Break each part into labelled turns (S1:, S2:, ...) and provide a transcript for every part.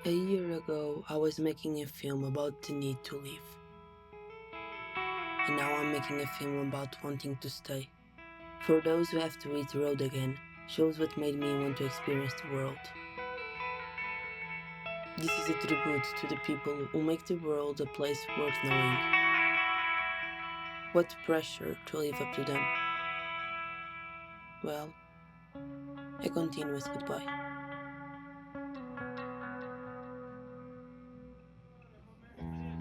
S1: A year ago, I was making a film about the need to leave. And now I'm making a film about wanting to stay. For those who have to hit the road again, shows what made me want to experience the world. This is a tribute to the people who make the world a place worth knowing. What pressure to live up to them. Well, a continuous goodbye.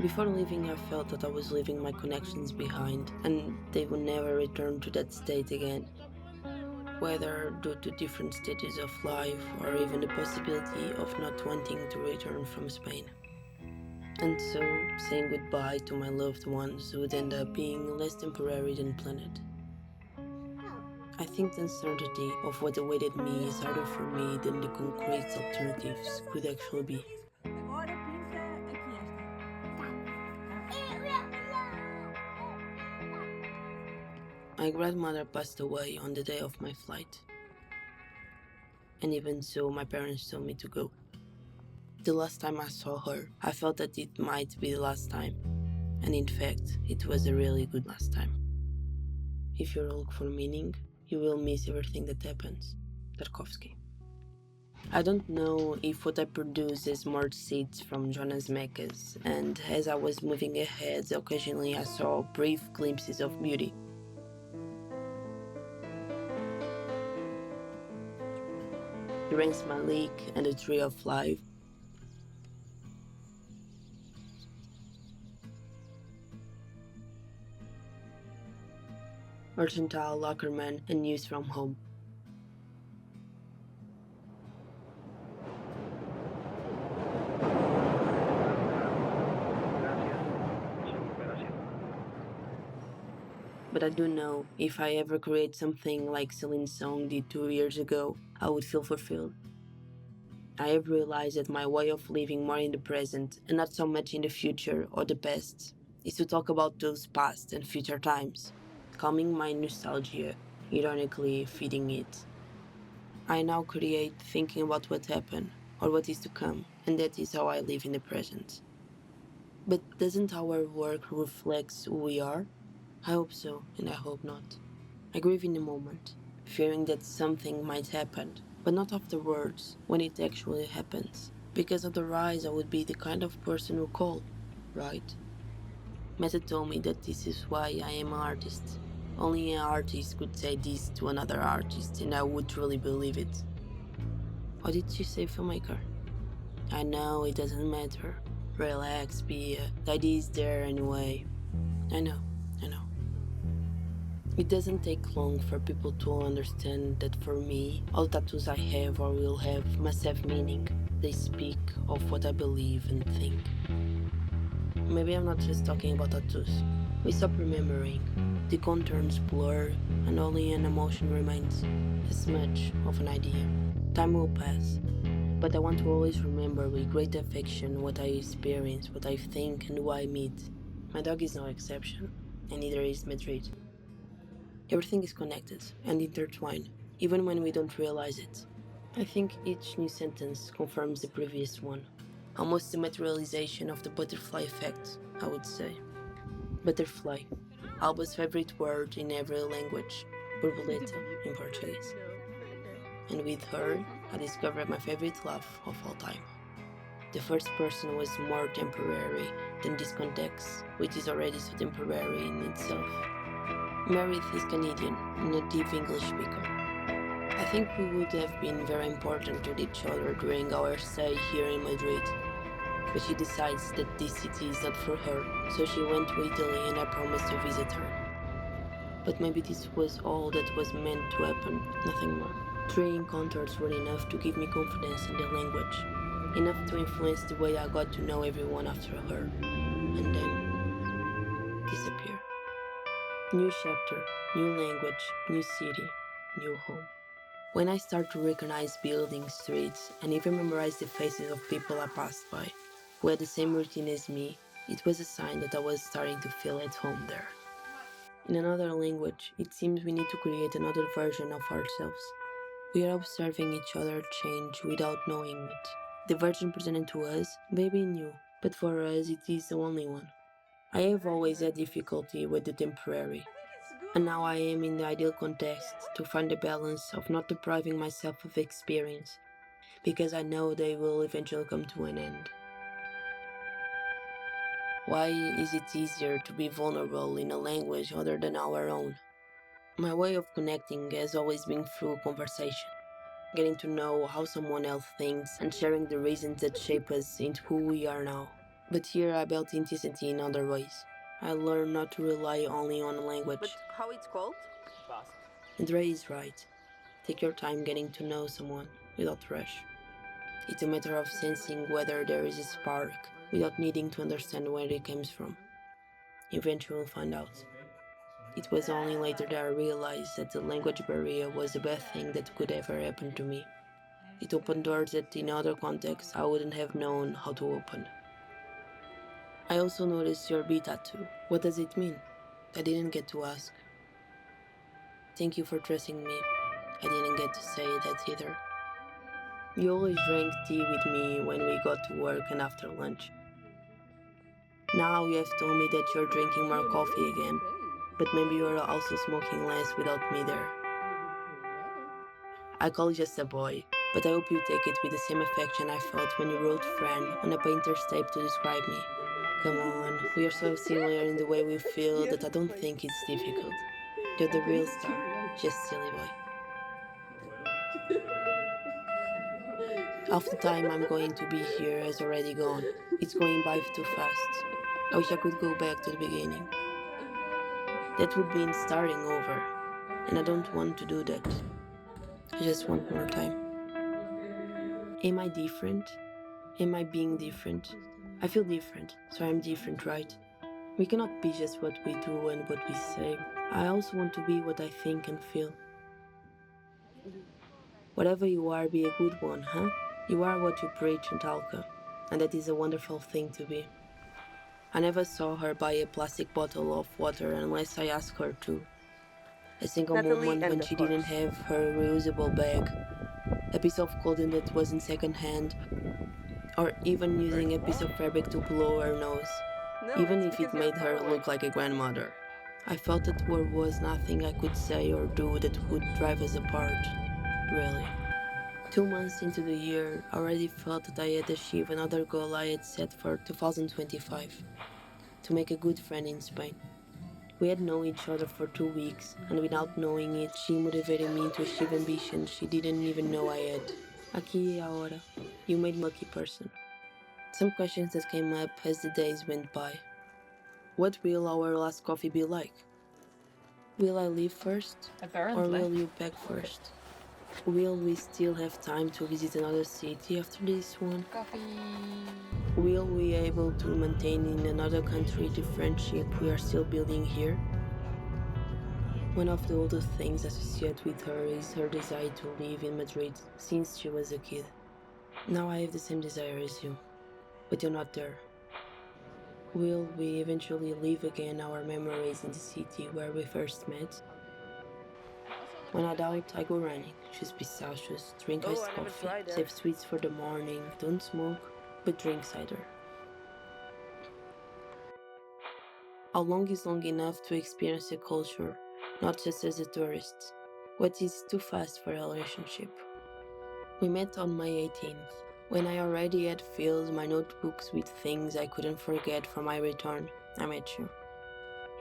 S1: Before leaving, I felt that I was leaving my connections behind, and they would never return to that state again. Whether due to different stages of life or even the possibility of not wanting to return from Spain. And so, saying goodbye to my loved ones would end up being less temporary than planned. I think the uncertainty of what awaited me is harder for me than the concrete alternatives could actually be. My grandmother passed away on the day of my flight. And even so, my parents told me to go. The last time I saw her, I felt that it might be the last time. And in fact, it was a really good last time. If you look for meaning, you will miss everything that happens. Tarkovsky. I don't know if what I produce is more seeds from Jonas Mekas, and as I was moving ahead, occasionally I saw brief glimpses of beauty. The Rains Malik and the Tree of Life. Mercantile Lockerman and News from Home. But I do know if I ever create something like Celine's song did 2 years ago, I would feel fulfilled. I have realized that my way of living more in the present and not so much in the future or the past is to talk about those past and future times, calming my nostalgia, ironically feeding it. I now create thinking about what happened or what is to come, and that is how I live in the present. But doesn't our work reflect who we are? I hope so, and I hope not. I grieve in the moment, fearing that something might happen, but not afterwards, when it actually happens. Because otherwise I would be the kind of person who call, right? Meta told me that this is why I am an artist. Only an artist could say this to another artist, and I would truly believe it. Or did she say filmmaker? I know, it doesn't matter. Relax, Pia. The idea is there anyway. I know. It doesn't take long for people to understand that for me, all tattoos I have or will have must have meaning. They speak of what I believe and think. Maybe I'm not just talking about tattoos. We stop remembering. The contours blur and only an emotion remains, as much of an idea. Time will pass, but I want to always remember with great affection what I experience, what I think and who I meet. My dog is no exception, and neither is Madrid. Everything is connected and intertwined, even when we don't realize it. I think each new sentence confirms the previous one. Almost the materialization of the butterfly effect, I would say. Butterfly, Alba's favorite word in every language, borboleta in Portuguese. And with her, I discovered my favorite love of all time. The first person was more temporary than this context, which is already so temporary in itself. Meredith is Canadian, a native English speaker. I think we would have been very important to each other during our stay here in Madrid. But she decides that this city is not for her, so she went to Italy and I promised to visit her. But maybe this was all that was meant to happen, nothing more. 3 encounters were enough to give me confidence in the language, enough to influence the way I got to know everyone after her, and then disappear. New chapter, new language, new city, new home. When I start to recognize buildings, streets, and even memorize the faces of people I passed by, who had the same routine as me, it was a sign that I was starting to feel at home there. In another language, it seems we need to create another version of ourselves. We are observing each other change without knowing it. The version presented to us may be new, but for us it is the only one. I have always had difficulty with the temporary, and now I am in the ideal context to find the balance of not depriving myself of experience, because I know they will eventually come to an end. Why is it easier to be vulnerable in a language other than our own? My way of connecting has always been through conversation, getting to know how someone else thinks and sharing the reasons that shape us into who we are now. But here I built intensity in other ways. I learned not to rely only on language.
S2: But how it's called?
S1: And Ray is right. Take your time getting to know someone without rush. It's a matter of sensing whether there is a spark without needing to understand where it comes from. Eventually we'll find out. It was only later that I realized that the language barrier was the best thing that could ever happen to me. It opened doors that in other contexts I wouldn't have known how to open. I also noticed your B tattoo. What does it mean? I didn't get to ask. Thank you for trusting me. I didn't get to say that either. You always drank tea with me when we got to work and after lunch. Now you have told me that you're drinking more coffee again, but maybe you're also smoking less without me there. I call you just a boy, but I hope you take it with the same affection I felt when you wrote friend on a painter's tape to describe me. Come on, we are so similar in the way we feel that I don't think it's difficult. You're the real star, just silly boy. Half the time I'm going to be here has already gone. It's going by too fast. I wish I could go back to the beginning. That would mean starting over, and I don't want to do that. I just want more time. Am I different? Am I being different? I feel different, so I'm different, right? We cannot be just what we do and what we say. I also want to be what I think and feel. Whatever you are, be a good one, huh? You are what you preach and Talca, and that is a wonderful thing to be. I never saw her buy a plastic bottle of water unless I asked her to. A single
S2: Natalie
S1: moment when
S2: and
S1: she
S2: of course.
S1: didn't have her reusable bag, a piece of clothing that wasn't secondhand, or even using a piece of fabric to blow her nose,
S2: No,
S1: even
S2: it's
S1: if it
S2: because you're
S1: made her
S2: far away.
S1: look like a grandmother. I felt that there was nothing I could say or do that would drive us apart, really. 2 months into the year, I already felt that I had achieved another goal I had set for 2025, to make a good friend in Spain. We had known each other for 2 weeks, and without knowing it, she motivated me to achieve ambitions she didn't even know I had. Aqui e agora, you made me a lucky person. Some questions that came up as the days went by. What will our last coffee be like? Will I leave first? Or will you pack first? Will we still have time to visit another city after this one? Will we be able to maintain in another country the friendship we are still building here? One of the oldest things associated with her is her desire to live in Madrid since she was a kid. Now I have the same desire as you, but you're not there. Will we eventually live again our memories in the city where we first met? When I doubt, I go running, choose pistachios, drink iced
S2: I never
S1: coffee,
S2: tried that.
S1: save sweets for the morning, don't smoke, but drink cider. How long is long enough to experience a culture, not just as a tourist? What is too fast for a relationship? We met on May 18th, when I already had filled my notebooks with things I couldn't forget from my return. I met you.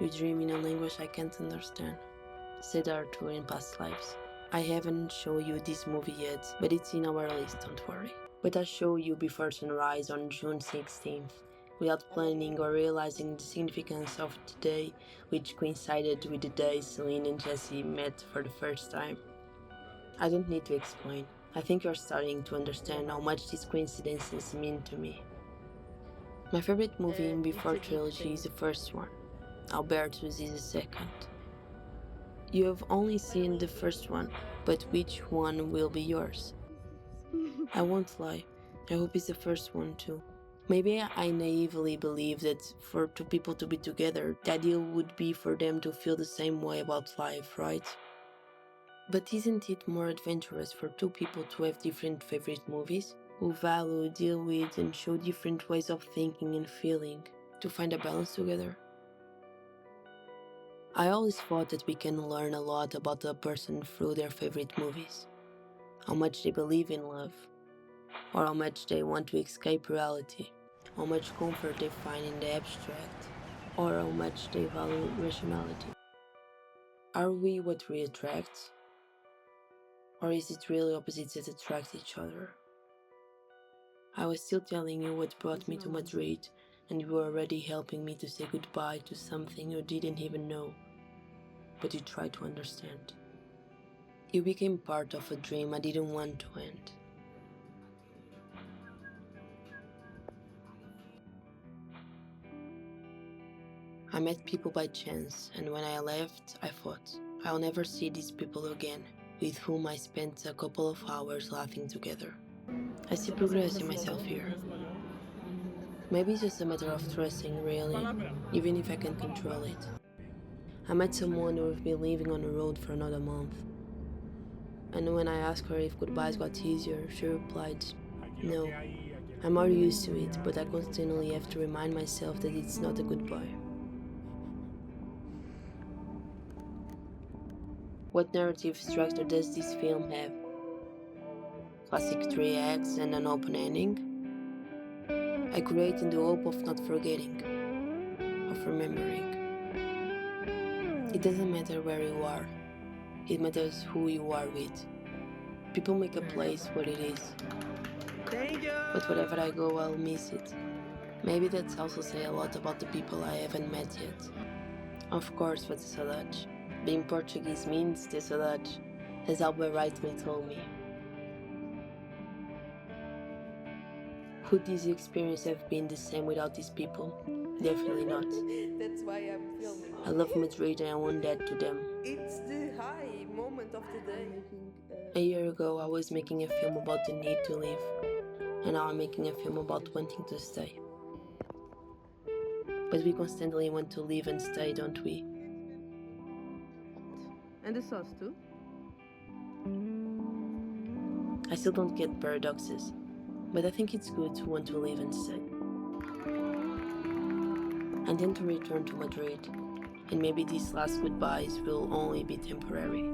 S1: You dream in a language I can't understand, said Arthur in past lives. I haven't shown you this movie yet, but it's in our list, don't worry. But I show you before sunrise on June 16th, without planning or realizing the significance of the day, which coincided with the day Celine and Jesse met for the first time. I don't need to explain. I think you're starting to understand how much these coincidences mean to me. My favorite movie in Before trilogy is the first one. Alberto's is the second. You have only seen the first one, but which one will be yours? I won't lie. I hope it's the first one too. Maybe I naively believe that for two people to be together, the ideal would be for them to feel the same way about life, right? But isn't it more adventurous for two people to have different favorite movies? who value, deal with, and show different ways of thinking and feeling to find a balance together. I always thought that we can learn a lot about a person through their favorite movies, how much they believe in love, or how much they want to escape reality, how much comfort they find in the abstract, or how much they value rationality. Are we what we attract? Or is it really opposites that attract each other? I was still telling you what brought me to Madrid, and you were already helping me to say goodbye to something you didn't even know, but you tried to understand. You became part of a dream I didn't want to end. I met people by chance, and when I left, I thought, I'll never see these people again, with whom I spent a couple of hours laughing together. I see progress in myself here. Maybe it's just a matter of trusting, really, even if I can't control it. I met someone who would be living on the road for another month. And when I asked her if goodbyes got easier, she replied, no, I'm more used to it, but I constantly have to remind myself that it's not a goodbye. What narrative structure does this film have? Classic 3 acts and an open ending? I create in the hope of not forgetting, of remembering. It doesn't matter where you are, it matters who you are with. People make a place what it is. But wherever I go, I'll miss it. Maybe that's also say a lot about the people I haven't met yet. Of course, what's saudade? Being Portuguese means ter saudade, as Albert rightly told me. Could this experience have been the same without these people? Definitely not.
S2: That's why I'm filming.
S1: I love Madrid and I want that to them.
S2: It's the high moment of the day.
S1: A year ago, I was making a film about the need to leave, and now I'm making a film about wanting to stay. But we constantly want to leave and stay, don't we?
S2: And the sauce too?
S1: I still don't get paradoxes, but I think it's good to want to leave and stay. And then to return to Madrid, and maybe these last goodbyes will only be temporary.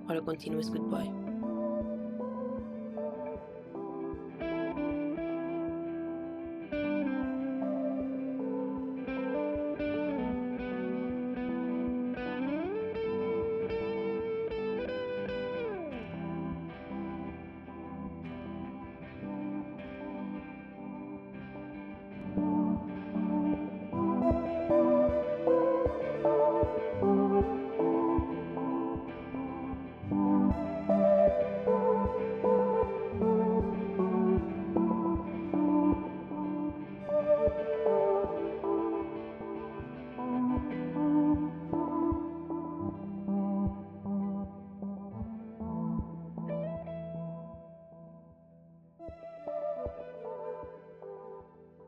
S1: Or a continuous goodbye.